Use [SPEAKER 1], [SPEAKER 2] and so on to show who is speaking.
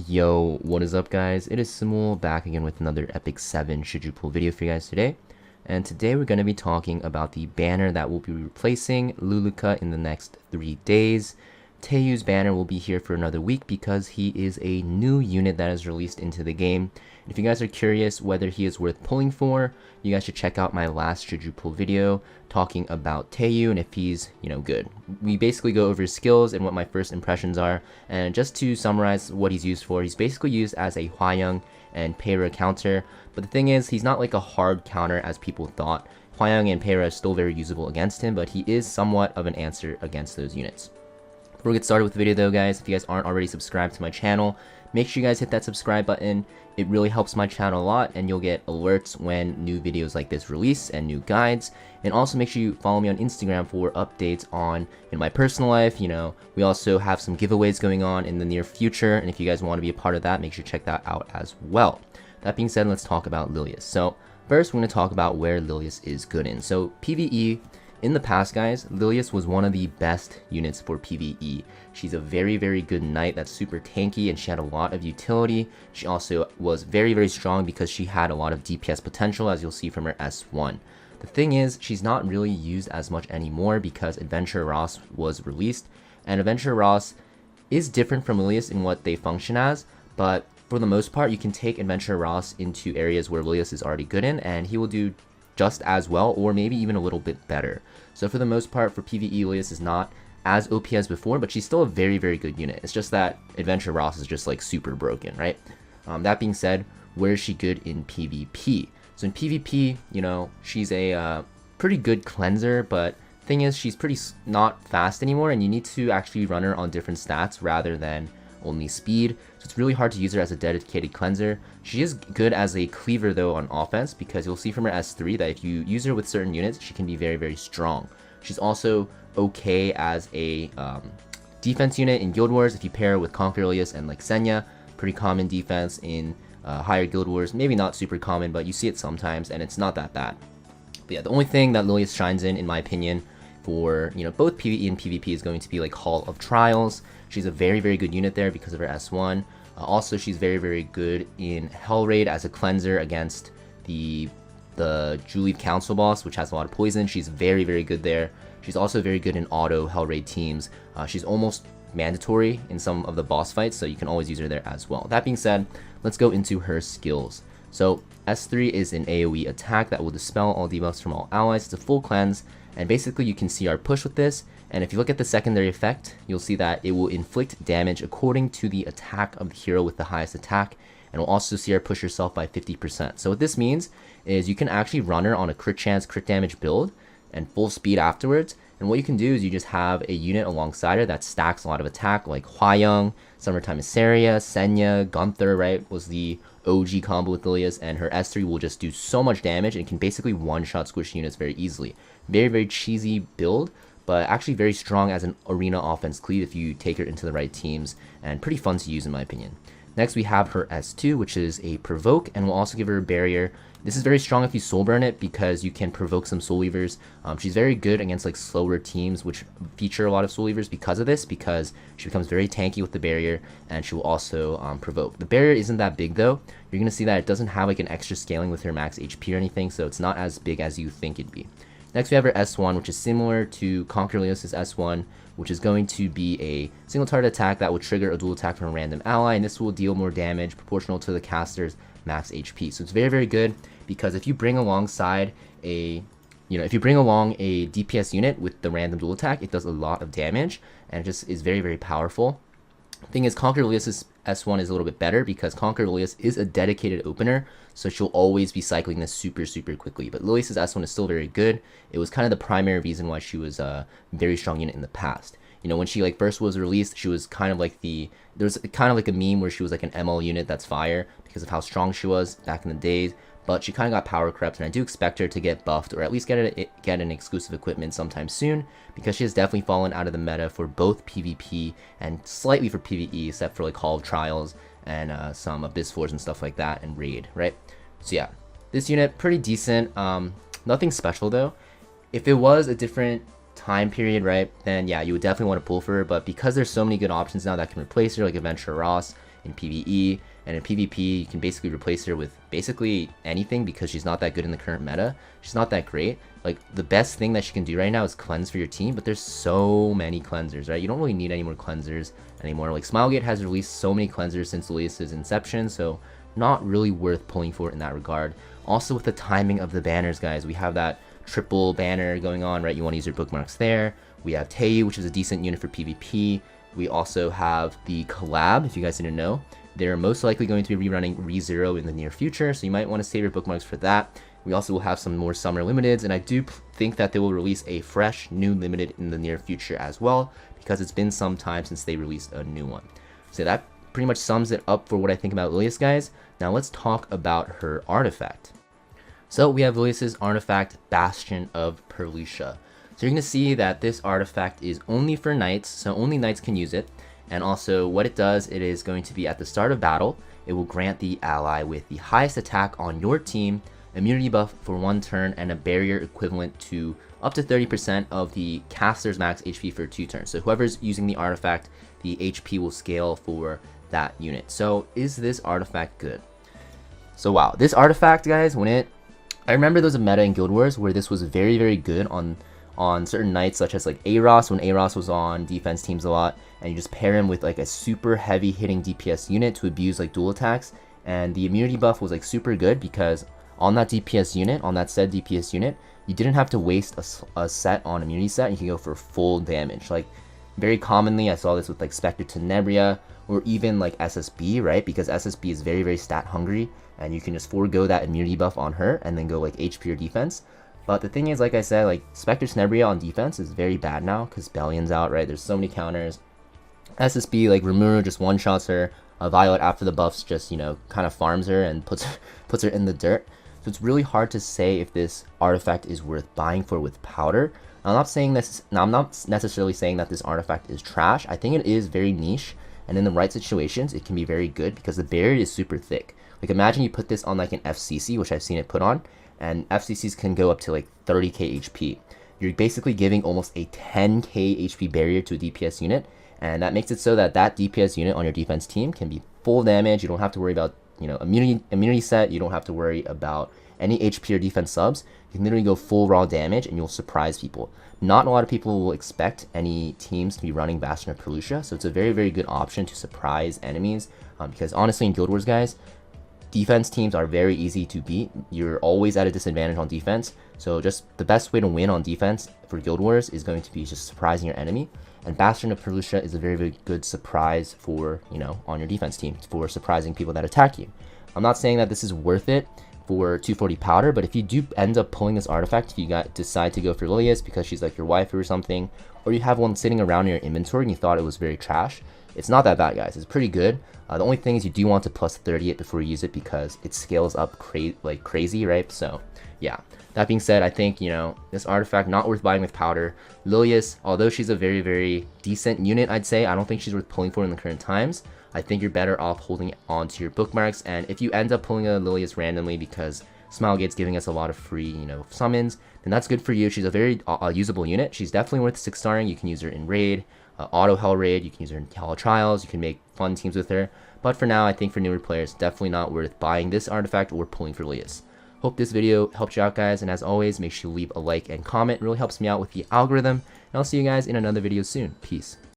[SPEAKER 1] Yo, what is up guys? It is Samool back again with another Epic 7 should you pull video for you guys today. And today we're going to be talking about the banner that will be replacing Lilias in the next 3 days. Taeyu's banner will be here for another week because he is a new unit that is released into the game. If you guys are curious whether he is worth pulling for, you guys should check out my last should you pull video talking about Taeyu and if he's, good. We basically go over his skills and what my first impressions are, and just to summarize what he's used for, he's basically used as a Hwayoung and Peira counter, but the thing is, he's not like a hard counter as people thought. Hwayoung and Peira is still very usable against him, but he is somewhat of an answer against those units. Before we get started with the video though guys, if you guys aren't already subscribed to my channel, make sure you guys hit that subscribe button. It really helps my channel a lot and you'll get alerts when new videos like this release and new guides. And also make sure you follow me on Instagram for updates on my personal life. We also have some giveaways going on in the near future, and if you guys want to be a part of that, make sure to check that out as well. That being said, let's talk about Lilias. So first we're going to talk about where Lilias is good in. So PvE. In the past, guys, Lilias was one of the best units for PvE. She's a very, very good knight that's super tanky and she had a lot of utility. She also was very, very strong because she had a lot of DPS potential, as you'll see from her S1. The thing is, she's not really used as much anymore because Adventure Ross was released. And Adventure Ross is different from Lilias in what they function as, but for the most part, you can take Adventure Ross into areas where Lilias is already good in and he will do just as well or maybe even a little bit better. So for the most part, for PvE, Lilias is not as OP as before, but she's still a very, very good unit. It's just that Adventure Ross is just like super broken, right? That being said, where is she good in PvP? So in PvP, she's a pretty good cleanser, but thing is, she's pretty not fast anymore, and you need to actually run her on different stats rather than only speed, so it's really hard to use her as a dedicated cleanser. She is good as a cleaver though on offense, because you'll see from her S3 that if you use her with certain units, she can be very, very strong. She's also okay as a defense unit in Guild Wars if you pair her with Conquer Lilias and like Senya. Pretty common defense in higher Guild Wars, maybe not super common, but you see it sometimes and it's not that bad. But yeah, the only thing that Lilias shines in my opinion, for both PvE and PvP is going to be like Hall of Trials. She's a very, very good unit there because of her S1. Also, she's very, very good in Hell Raid as a cleanser against the Juliet Council boss, which has a lot of poison. She's very, very good there. She's also very good in auto Hell Raid teams. She's almost mandatory in some of the boss fights, so you can always use her there as well. That being said, let's go into her skills. So S3 is an AoE attack that will dispel all debuffs from all allies. It's a full cleanse. And basically you can see our push with this, and if you look at the secondary effect, you'll see that it will inflict damage according to the attack of the hero with the highest attack, and we'll also see her push herself by 50%. So what this means is you can actually run her on a crit chance, crit damage build, and full speed afterwards, and what you can do is you just have a unit alongside her that stacks a lot of attack, like Hwayoung, Summertime Assyria, Senya, Gunther, right, was the OG combo with Lilias, and her S3 will just do so much damage and can basically one-shot squish units very easily. Very, very cheesy build, but actually very strong as an arena offense cleave if you take her into the right teams, and pretty fun to use in my opinion. Next we have her S2, which is a Provoke, and we'll also give her a Barrier. This is very strong if you soul burn it because you can provoke some soul weavers. She's very good against like slower teams which feature a lot of soul weavers because of this, because she becomes very tanky with the barrier, and she will also provoke. The barrier isn't that big though. You're gonna see that it doesn't have like an extra scaling with her max HP or anything, so it's not as big as you think it'd be. Next we have her S1, which is similar to Conquer Lilias' S1, which is going to be a single target attack that will trigger a dual attack from a random ally, and this will deal more damage proportional to the caster's max HP. So it's very, very good because if you bring alongside a DPS unit with the random dual attack, it does a lot of damage and it just is very, very powerful. Thing is, Conquer Lilias' S1 is a little bit better because Conquer Lilias is a dedicated opener, so she'll always be cycling this super, super quickly. But Lilias' S1 is still very good. It was kind of the primary reason why she was a very strong unit in the past. When she like first was released, she was kind of like there's kind of like a meme where she was like an ML unit that's fire because of how strong she was back in the days. But she kind of got power crept, and I do expect her to get buffed or at least get an exclusive equipment sometime soon, because she has definitely fallen out of the meta for both PvP and slightly for PvE, except for like Hall of Trials and some Abyss Force and stuff like that, and Raid, right? So yeah, this unit pretty decent. Nothing special though. If it was a different time period, right, then yeah, you would definitely want to pull for her. But because there's so many good options now that can replace her, like Adventure Ross in PvE, and in PvP, you can basically replace her with basically anything because she's not that good in the current meta. She's not that great. Like, the best thing that she can do right now is cleanse for your team, but there's so many cleansers, right? You don't really need any more cleansers anymore. Like, Smilegate has released so many cleansers since Lilias' inception, so not really worth pulling for in that regard. Also, with the timing of the banners, guys, we have that triple banner going on, right? You want to use your bookmarks there. We have Teiyu, which is a decent unit for PvP. We also have the collab, if you guys didn't know. They're most likely going to be rerunning ReZero in the near future, so you might want to save your bookmarks for that. We also will have some more summer limiteds, and I do think that they will release a fresh new limited in the near future as well, because it's been some time since they released a new one. So that pretty much sums it up for what I think about Lilias, guys. Now let's talk about her artifact. So we have Lilias' artifact, Bastion of Perlutia. So you're going to see that this artifact is only for knights, so only knights can use it. And also what it does, it is going to be at the start of battle, it will grant the ally with the highest attack on your team, immunity buff for 1 turn, and a barrier equivalent to up to 30% of the caster's max HP for 2 turns. So whoever's using the artifact, the HP will scale for that unit. So is this artifact good? So wow, this artifact, guys, I remember there was a meta in Guild Wars where this was very, very good on certain knights, such as like Aros, when Aros was on defense teams a lot, and you just pair him with like a super heavy hitting DPS unit to abuse like dual attacks, and the immunity buff was like super good because on that DPS unit, on that said DPS unit, you didn't have to waste a set on immunity set. You can go for full damage. Like, very commonly I saw this with like Spectre Tenebria or even like SSB, right? Because SSB is very, very stat hungry, and you can just forego that immunity buff on her and then go like HP or defense. But the thing is, like I said, like Spectre Tenebria on defense is very bad now because Bellion's out, right? There's so many counters. SSB, like Rimuru just one-shots her. Violet after the buffs just, you know, kind of farms her and puts her in the dirt. So it's really hard to say if this artifact is worth buying for with powder. I'm not saying this. Now, I'm not necessarily saying that this artifact is trash. I think it is very niche, and in the right situations, it can be very good because the barrier is super thick. Like, imagine you put this on like an FCC, which I've seen it put on, and FCCs can go up to like 30k HP. You're basically giving almost a 10k HP barrier to a DPS unit, and that makes it so that that DPS unit on your defense team can be full damage. You don't have to worry about, you know, immunity set. You don't have to worry about any HP or defense subs. You can literally go full raw damage and you'll surprise people. Not a lot of people will expect any teams to be running Bastion of Perlutia, so it's a very, very good option to surprise enemies, because honestly in Guild Wars, guys, defense teams are very easy to beat. You're always at a disadvantage on defense, so just the best way to win on defense for Guild Wars is going to be just surprising your enemy, and Bastion of Perlutia is a very, very good surprise for, you know, on your defense team, for surprising people that attack you. I'm not saying that this is worth it for 240 powder, but if you do end up pulling this artifact, if you decide to go for Lilias because she's like your wife or something, or you have one sitting around in your inventory and you thought it was very trash, it's not that bad, guys. It's pretty good. The only thing is you do want to plus 30 it before you use it because it scales up like crazy, right? So yeah, that being said, I think, you know, this artifact not worth buying with powder. Lilias, although she's a very, very decent unit, I'd say, I don't think she's worth pulling for in the current times. I think you're better off holding on to your bookmarks, and if you end up pulling a Lilias randomly because Smilegate's giving us a lot of free, you know, summons, then that's good for you. She's a very usable unit. She's definitely worth 6-starring. You can use her in raid, auto hell raid. You can use her in hell trials. You can make fun teams with her. But for now, I think for newer players, definitely not worth buying this artifact or pulling for Lilias. Hope this video helped you out, guys, and as always, make sure you leave a like and comment. It really helps me out with the algorithm, and I'll see you guys in another video soon. Peace.